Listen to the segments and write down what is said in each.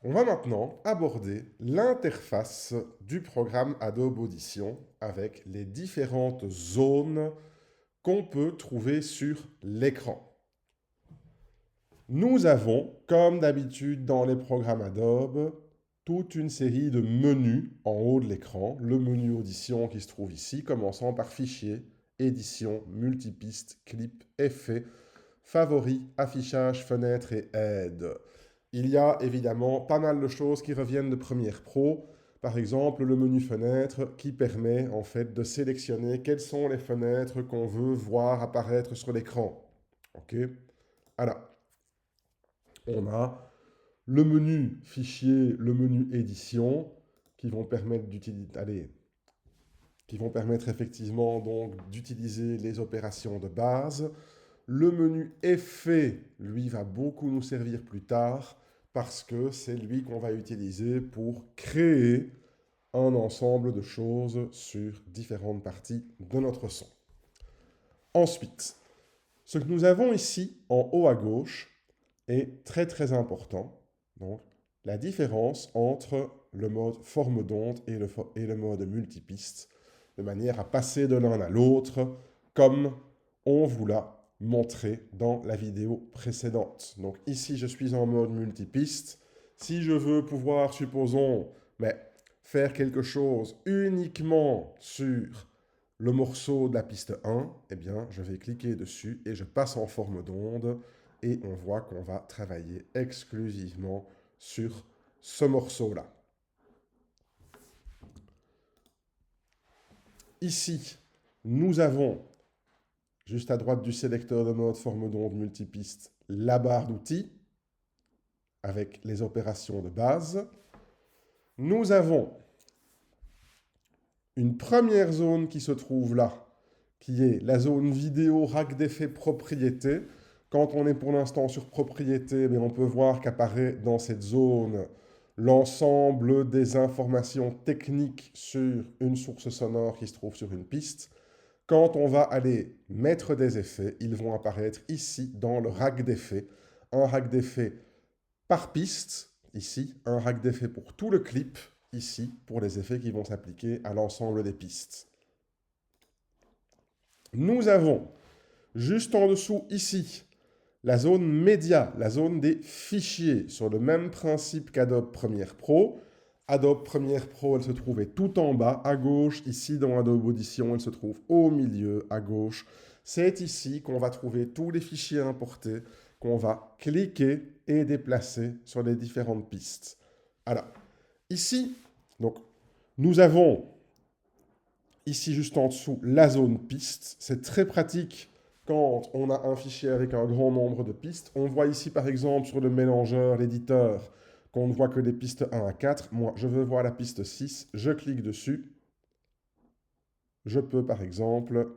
On va maintenant aborder l'interface du programme Adobe Audition avec les différentes zones qu'on peut trouver sur l'écran. Nous avons, comme d'habitude dans les programmes Adobe, toute une série de menus en haut de l'écran. Le menu Audition qui se trouve ici, commençant par Fichier, Édition, Multipiste, Clip, Effets, Favoris, Affichage, Fenêtres et Aide. Il y a évidemment pas mal de choses qui reviennent de Premiere Pro. Par exemple, le menu fenêtre qui permet en fait de sélectionner quelles sont les fenêtres qu'on veut voir apparaître sur l'écran. Ok. Alors, on a le menu fichier, le menu édition qui vont permettre d'utiliser, qui vont permettre effectivement donc d'utiliser les opérations de base. Le menu effet, lui, va beaucoup nous servir plus tard parce que c'est lui qu'on va utiliser pour créer un ensemble de choses sur différentes parties de notre son. Ensuite, ce que nous avons ici en haut à gauche est très très important. Donc, la différence entre le mode forme d'onde et le mode multipiste, de manière à passer de l'un à l'autre comme on vous l'a montré dans la vidéo précédente. Donc ici, je suis en mode multipiste. Si je veux pouvoir, supposons, mais faire quelque chose uniquement sur le morceau de la piste 1, eh bien, je vais cliquer dessus et je passe en forme d'onde et on voit qu'on va travailler exclusivement sur ce morceau-là. Ici, nous avons, juste à droite du sélecteur de mode forme d'onde multipiste, la barre d'outils avec les opérations de base. Nous avons une première zone qui se trouve là, qui est la zone vidéo rack d'effets propriété. Quand on est pour l'instant sur propriété, on peut voir qu'apparaît dans cette zone l'ensemble des informations techniques sur une source sonore qui se trouve sur une piste. Quand on va aller mettre des effets, ils vont apparaître ici dans le rack d'effets. Un rack d'effets par piste, ici, un rack d'effets pour tout le clip, ici, pour les effets qui vont s'appliquer à l'ensemble des pistes. Nous avons, juste en dessous, ici, la zone média, la zone des fichiers, sur le même principe qu'Adobe Premiere Pro. Adobe Premiere Pro, elle se trouvait tout en bas, à gauche. Ici, dans Adobe Audition, elle se trouve au milieu, à gauche. C'est ici qu'on va trouver tous les fichiers importés, qu'on va cliquer et déplacer sur les différentes pistes. Alors, ici, donc, nous avons ici juste en dessous la zone piste. C'est très pratique quand on a un fichier avec un grand nombre de pistes. On voit ici par exemple sur le mélangeur, l'éditeur, qu'on ne voit que les pistes 1 à 4. Moi, je veux voir la piste 6, je clique dessus. Je peux par exemple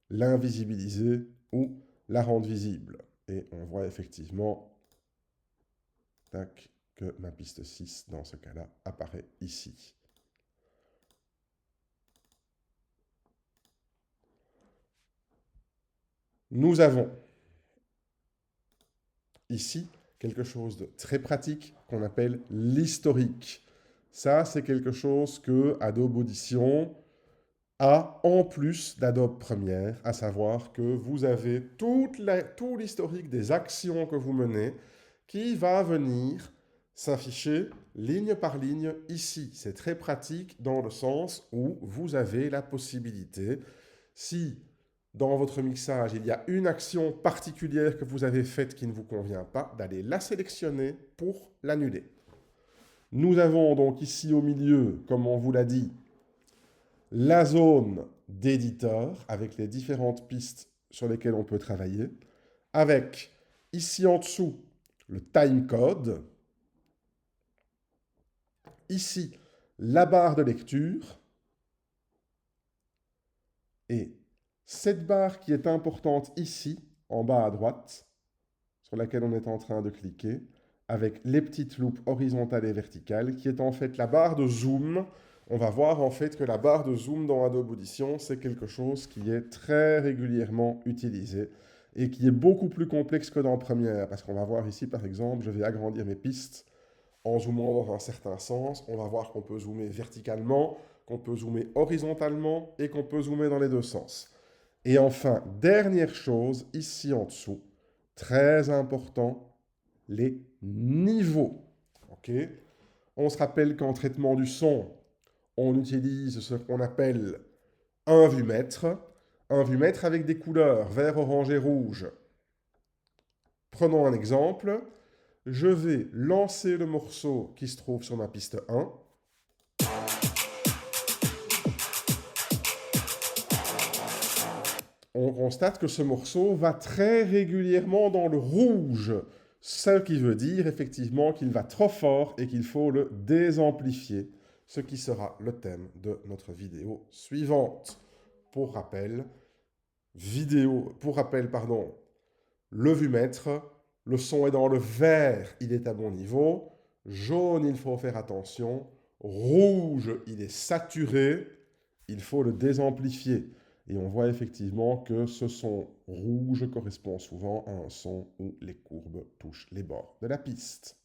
l'invisibiliser ou la rendre visible. Et on voit effectivement tac, que ma piste 6, dans ce cas-là, apparaît ici. Nous avons ici quelque chose de très pratique qu'on appelle l'historique. Ça, c'est quelque chose que Adobe Audition a en plus d'Adobe Premiere, à savoir que vous avez tout l'historique des actions que vous menez qui va venir s'afficher ligne par ligne ici. C'est très pratique dans le sens où vous avez la possibilité, si dans votre mixage, il y a une action particulière que vous avez faite qui ne vous convient pas, d'aller la sélectionner pour l'annuler. Nous avons donc ici au milieu, comme on vous l'a dit, la zone d'éditeur avec les différentes pistes sur lesquelles on peut travailler, avec ici en dessous le timecode, ici la barre de lecture, et cette barre qui est importante ici, en bas à droite, sur laquelle on est en train de cliquer, avec les petites loupes horizontales et verticales, qui est en fait la barre de zoom. On va voir en fait que la barre de zoom dans Adobe Audition, c'est quelque chose qui est très régulièrement utilisé et qui est beaucoup plus complexe que dans Premiere, parce qu'on va voir ici, par exemple, je vais agrandir mes pistes En zoomant dans un certain sens, on va voir qu'on peut zoomer verticalement, qu'on peut zoomer horizontalement et qu'on peut zoomer dans les deux sens. Et enfin, dernière chose, ici en dessous, très important, les niveaux. Ok. On se rappelle qu'en traitement du son, on utilise ce qu'on appelle un vumètre. Un vumètre avec des couleurs vert, orange et rouge. Prenons un exemple. Je vais lancer le morceau qui se trouve sur ma piste 1. On constate que ce morceau va très régulièrement dans le rouge, ce qui veut dire effectivement qu'il va trop fort et qu'il faut le désamplifier, ce qui sera le thème de notre vidéo suivante. Pour rappel, le vumètre, le son est dans le vert, il est à bon niveau, jaune, il faut faire attention, rouge, il est saturé, il faut le désamplifier. Et on voit effectivement que ce son rouge correspond souvent à un son où les courbes touchent les bords de la piste.